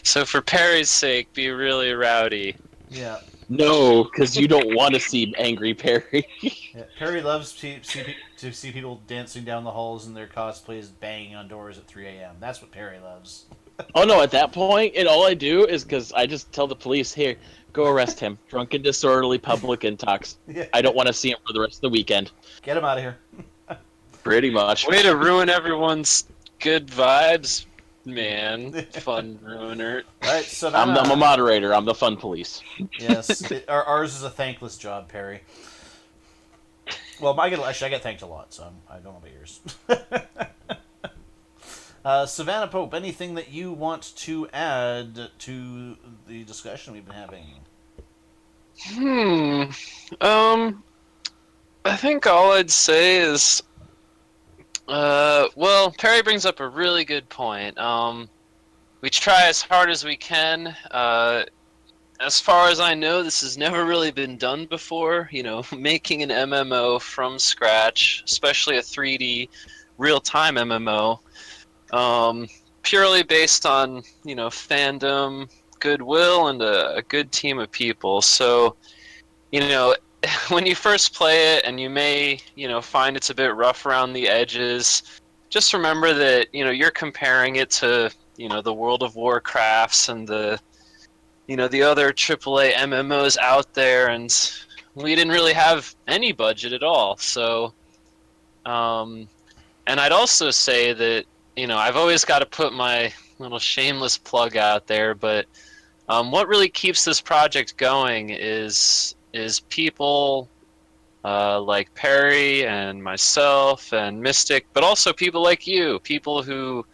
So for Perry's sake, be really rowdy. Yeah. No, because you don't want to see angry Perry. Yeah. Perry loves to see people dancing down the halls in their cosplays, banging on doors at 3 a.m. That's what Perry loves. Oh no, at that point, and all I do is because I just tell the police, here, go arrest him. Drunken, disorderly, public intox. Yeah. I don't want to see him for the rest of the weekend. Get him out of here. Pretty much. Way to ruin everyone's good vibes, man. Fun ruiner. All right, Savannah. I'm a moderator. I'm the fun police. Yes, ours is a thankless job, Perry. Well, I get thanked a lot, so I don't know about yours. Savannah Pope, anything that you want to add to the discussion we've been having? I think all I'd say is, well, Perry brings up a really good point. We try as hard as we can. As far as I know, this has never really been done before. Making an MMO from scratch, especially a 3D real-time MMO. Purely based on, fandom, goodwill, and a good team of people. So, when you first play it and you may, find it's a bit rough around the edges, just remember that, you're comparing it to, the World of Warcrafts and the other AAA MMOs out there, and we didn't really have any budget at all. So, and I'd also say that, I've always got to put my little shameless plug out there, but what really keeps this project going is people like Perry and myself and Mystic, but also people like you, people who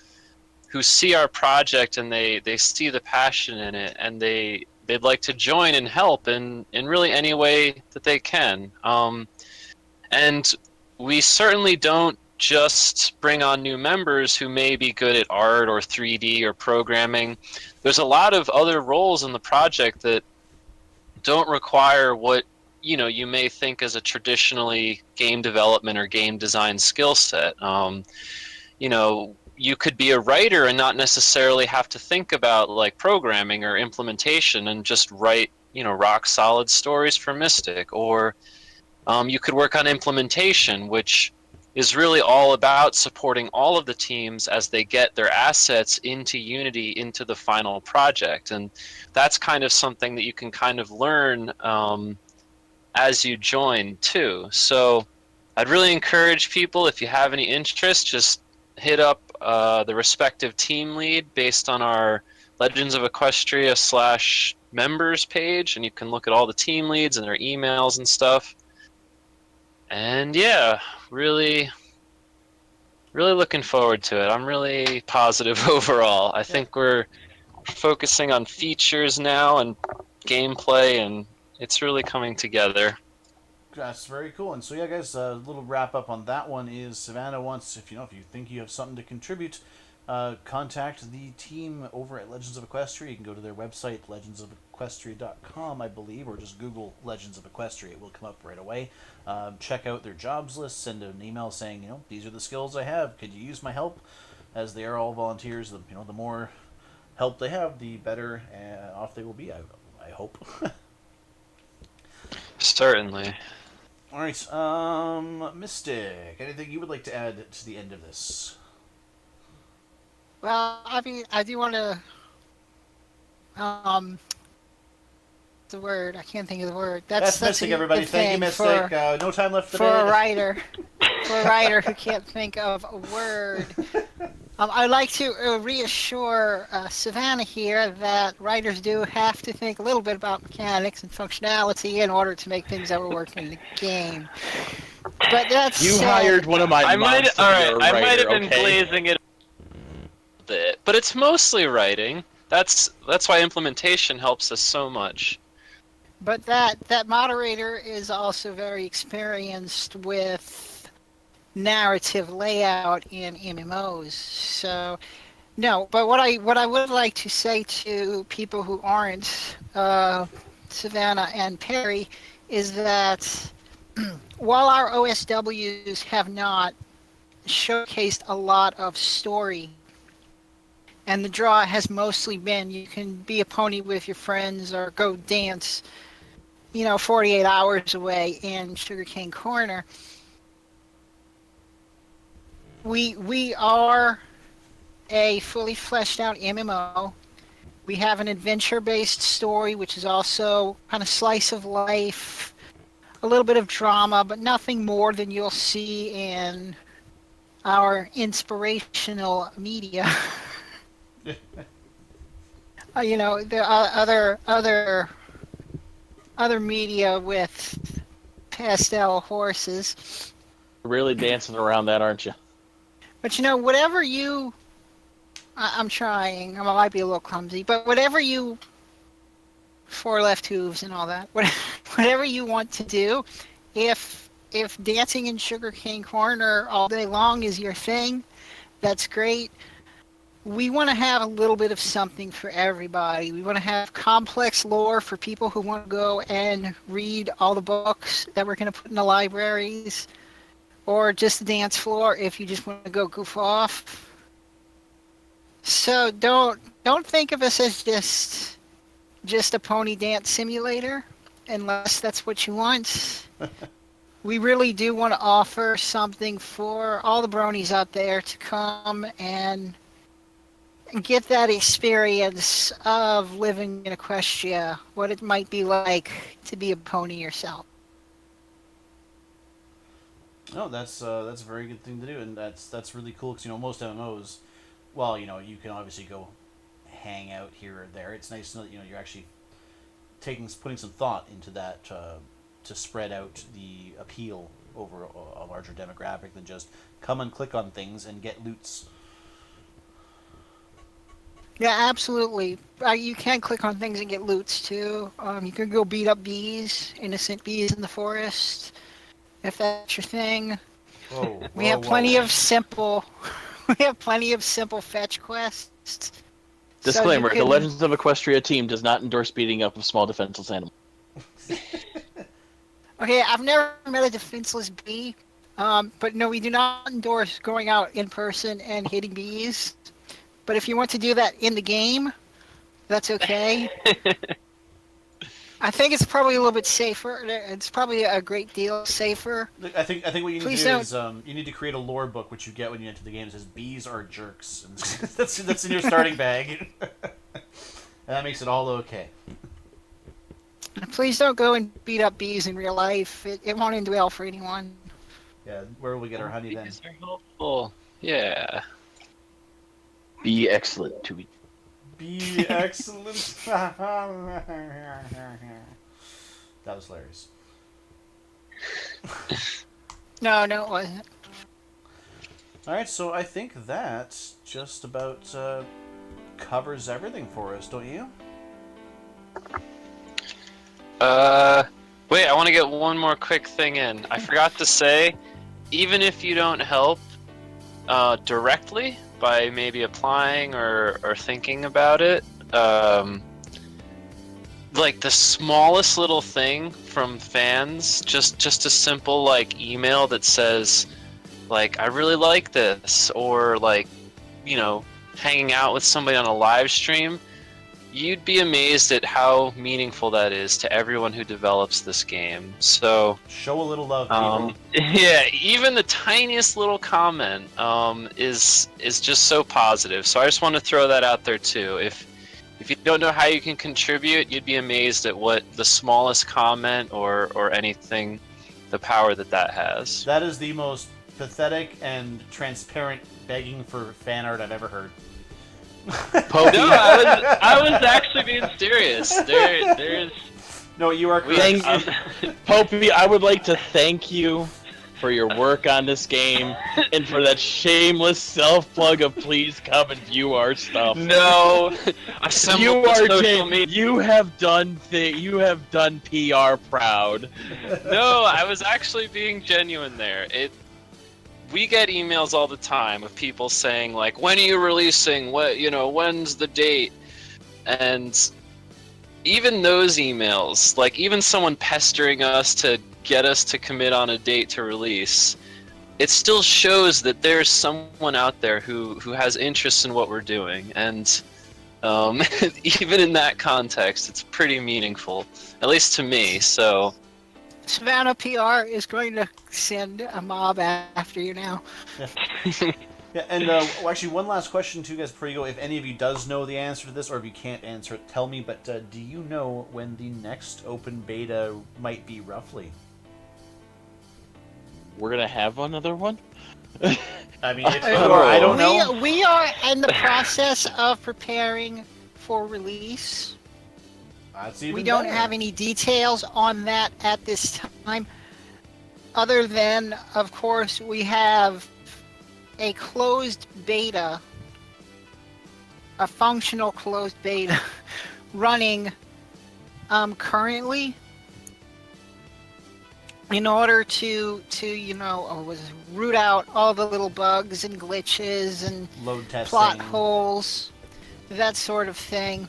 see our project and they see the passion in it, and they'd like to join and help in really any way that they can. And we certainly don't just bring on new members who may be good at art or 3D or programming. There's a lot of other roles in the project that don't require what you may think as a traditionally game development or game design skill set. You could be a writer and not necessarily have to think about like programming or implementation and just write rock solid stories for Mystic. Or you could work on implementation, which is really all about supporting all of the teams as they get their assets into Unity, into the final project. And that's kind of something that you can kind of learn as you join too. So I'd really encourage people, if you have any interest, just hit up the respective team lead based on our Legends of Equestria /members page, and you can look at all the team leads and their emails and stuff. And yeah, really looking forward to it. I'm really positive overall. I think we're focusing on features now and gameplay, and it's really coming together. That's very cool. And so, yeah, guys, a little wrap up on that one is Savannah wants, if you think you have something to contribute, contact the team over at Legends of Equestria. You can go to their website, legendsofequestria.com, I believe, or just Google Legends of Equestria. It will come up right away. Check out their jobs list, send an email saying, these are the skills I have. Could you use my help? As they are all volunteers, the more help they have, the better off they will be, I hope. Certainly. All right, Mystic, anything you would like to add to the end of this? Well, I mean, I do want to. The word, I can't think of the word. That's Mystic, everybody. Thank you, Mystic. No time left for a writer. For a writer who can't think of a word. I'd like to reassure Savannah here that writers do have to think a little bit about mechanics and functionality in order to make things ever work in the game. But that's you hired one of my. I might have been glazing it a bit, but it's mostly writing. That's why implementation helps us so much. But that moderator is also very experienced with narrative layout in MMOs, so No, but what I would like to say to people who aren't Savannah and Perry is that while our OSWs have not showcased a lot of story, and the draw has mostly been you can be a pony with your friends or go dance, 48 hours away in Sugarcane Corner. We are a fully fleshed out MMO. We have an adventure-based story, which is also kind of slice of life, a little bit of drama, but nothing more than you'll see in our inspirational media. The other media with pastel horses. Really dancing around that, aren't you? But whatever I'm trying. I might be a little clumsy, but whatever you, four left hooves and all that, whatever you want to do, if dancing in Sugarcane Corner all day long is your thing, that's great. We want to have a little bit of something for everybody. We want to have complex lore for people who want to go and read all the books that we're going to put in the libraries, or just the dance floor if you just want to go goof off. So don't think of us as just a pony dance simulator, unless that's what you want. We really do want to offer something for all the bronies out there to come and get that experience of living in Equestria, what it might be like to be a pony yourself. No, that's a very good thing to do, and that's really cool because most MMOs, well, you can obviously go hang out here or there. It's nice to know that you're actually putting some thought into that to spread out the appeal over a larger demographic than just come and click on things and get loots. Yeah, absolutely. You can click on things and get loots too. You can go beat up bees, innocent bees in the forest, if that's your thing. We have plenty of simple fetch quests. Disclaimer: the Legends of Equestria Team does not endorse beating up of small defenseless animals. Okay, I've never met a defenseless bee, but no, we do not endorse going out in person and hitting bees. But if you want to do that in the game, that's okay. I think it's probably a little bit safer. It's probably a great deal safer. I think what you need to do is you need to create a lore book, which you get when you enter the game. It says bees are jerks, and that's in your starting bag, and that makes it all okay. Please don't go and beat up bees in real life. It won't end well for anyone. Yeah, where will we get our honey then? Bees are helpful. Yeah. Be excellent to me. Be excellent. That was hilarious. No, it wasn't. Alright, so I think that just about covers everything for us, don't you? Wait, I want to get one more quick thing in. I forgot to say, even if you don't help directly by maybe applying or thinking about it, like the smallest little thing from fans, just a simple email that says I really like this, or hanging out with somebody on a live stream, you'd be amazed at how meaningful that is to everyone who develops this game. So show a little love, people. Yeah, even the tiniest little comment is just so positive. So I just want to throw that out there too. If you don't know how you can contribute, you'd be amazed at what the smallest comment or anything, the power that has. That is the most pathetic and transparent begging for fan art I've ever heard. No, I was actually being serious. There's no, you are correct. Popey, I would like to thank you for your work on this game and for that shameless self-plug of please come and view our stuff. No, you have done PR proud. No, I was actually being genuine there. we get emails all the time of people saying like, when are you releasing? What, when's the date? And even those emails, like even someone pestering us to get us to commit on a date to release, it still shows that there's someone out there who has interest in what we're doing. And even in that context, it's pretty meaningful, at least to me. So Savannah PR is going to send a mob after you now. Yeah, and actually, one last question to you guys before you go. If any of you does know the answer to this, or if you can't answer it, tell me. But do you know when the next open beta might be, roughly? We're gonna have another one. I mean, if I don't know. We are in the process of preparing for release. That's even We don't better. have any details on that at this time, other than, of course, we have a closed beta, a functional closed beta running currently in order to root out all the little bugs and glitches and Load testing. plot holes, that sort of thing.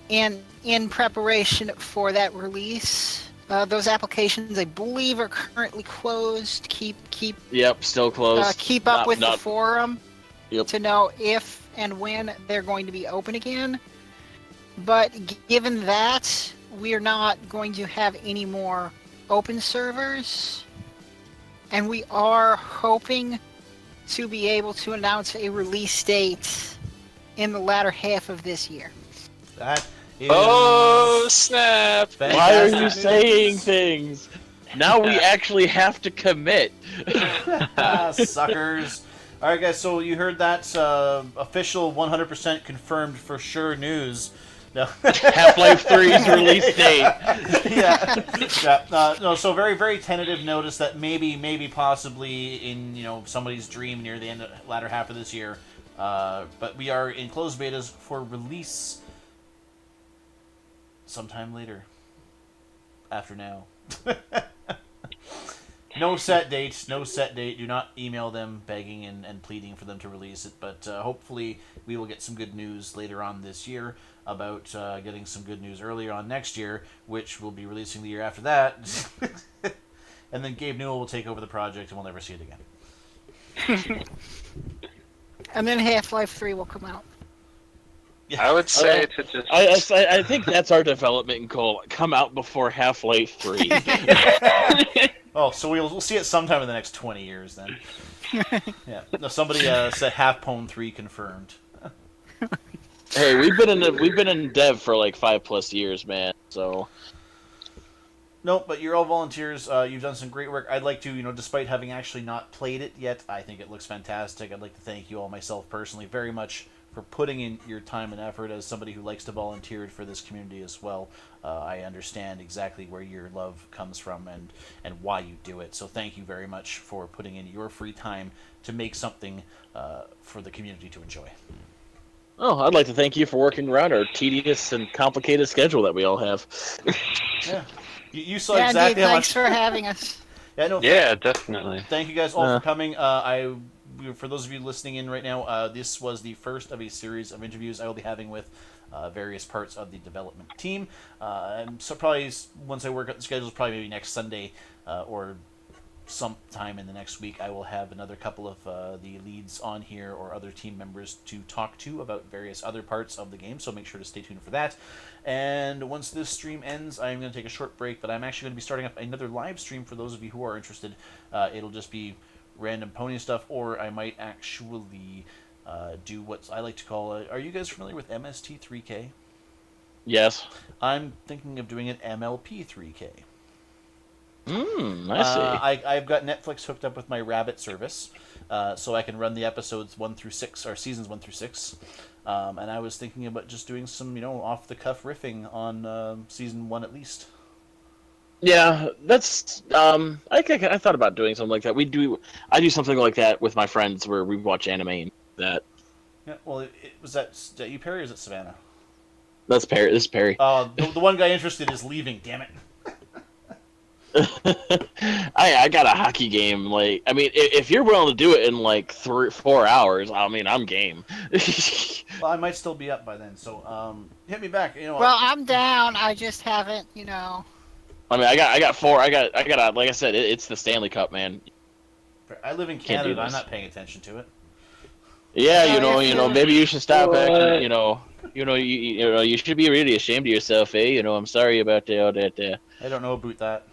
And in preparation for that release, those applications, I believe, are currently closed. Yep, still closed. Keep up with the forum Yep. to know if and when they're going to be open again. But given that, we're not going to have any more open servers, and we are hoping to be able to announce a release date in the latter half of this year. That is oh snap! Why are you fantastic saying news. things? Now we actually have to commit. Suckers. All right, guys. So you heard that official 100% confirmed for sure news. No. Half-Life 3's release date. Yeah. No. So very, very tentative notice that maybe, possibly in somebody's dream near the latter half of this year. But we are in closed betas for release sometime later. After now. No set date. Do not email them begging and pleading for them to release it. But hopefully we will get some good news later on this year about getting some good news earlier on next year, which will be releasing the year after that. And then Gabe Newell will take over the project and we'll never see it again. And then Half-Life 3 will come out. I would say to just... I think that's our development goal. Come out before Half-Life 3. Oh, so we'll see it sometime in the next 20 years then. Yeah. No, somebody said Half-Pone 3 confirmed. Hey, we've been in dev for like 5+ years, man. So. No, but you're all volunteers. You've done some great work. I'd like to, despite having actually not played it yet, I think it looks fantastic. I'd like to thank you all myself personally very much for putting in your time and effort as somebody who likes to volunteer for this community as well. I understand exactly where your love comes from and why you do it. So thank you very much for putting in your free time to make something for the community to enjoy. Oh, I'd like to thank you for working around our tedious and complicated schedule that we all have. Yeah. You saw Yeah, exactly indeed, how thanks much... for having us. Yeah, definitely. Thank you guys all for coming. For those of you listening in right now, this was the first of a series of interviews I will be having with various parts of the development team. So probably once I work out the schedules, probably maybe next Sunday or sometime in the next week, I will have another couple of the leads on here or other team members to talk to about various other parts of the game, so make sure to stay tuned for that. And once this stream ends, I'm going to take a short break, but I'm actually going to be starting up another live stream for those of you who are interested. It'll just be random pony stuff, or I might actually do what I like to call are you guys familiar with MST3K? Yes. I'm thinking of doing an MLP3K. I see. I've got Netflix hooked up with my Rabbit service, so I can run the episodes 1 through 6, or seasons 1 through 6. And I was thinking about just doing some, off-the-cuff riffing on season 1 at least. Yeah, that's. I thought about doing something like that. I do something like that with my friends where we watch anime and that. Yeah, well, was that you, Perry, or is it Savannah? That's Perry. This is Perry. The one guy interested is leaving. Damn it. I got a hockey game. Like, I mean, if you're willing to do it in like 4 hours, I mean, I'm game. Well, I might still be up by then, so hit me back. You know, Well, I'm down. I just haven't, you know. I mean, I got four. I got like I said, it's the Stanley Cup, man. I live in Can't do Canada. I'm this. not paying attention to it. Yeah, Oh, you yeah. know, maybe you should stop back. What? And, you should be really ashamed of yourself, eh? You know, I'm sorry about all that. I don't know about that.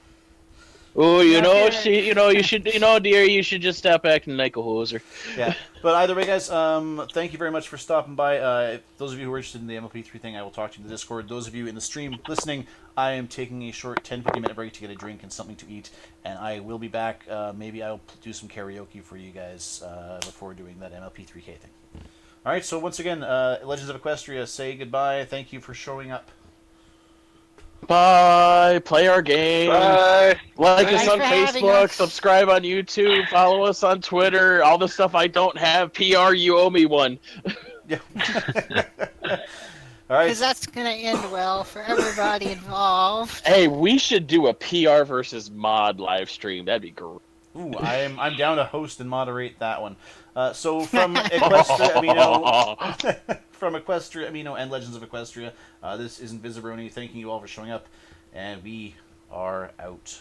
Oh, you No, know, here- you should, dear, you should just stop acting like a hoser. Yeah, but either way, guys, thank you very much for stopping by. Those of you who are interested in the MLP3 thing, I will talk to you in the Discord. Those of you in the stream listening, I am taking a short 10-15 minute break to get a drink and something to eat, and I will be back. Maybe I'll do some karaoke for you guys before doing that MLP3K thing. All right, so once again, Legends of Equestria, say goodbye. Thank you for showing up. Bye. Play our game. Bye. Like us Thanks on for having Facebook. us. Subscribe on YouTube. Follow us on Twitter. All the stuff I don't have. PR, you owe me one. Yeah. All right. Because that's going to end well for everybody involved. Hey, we should do a PR versus mod live stream. That'd be great. Ooh, I'm down to host and moderate that one. So from Equestria Amino, from Equestria Amino and Legends of Equestria, this is Invisibrony. Thanking you all for showing up, and we are out.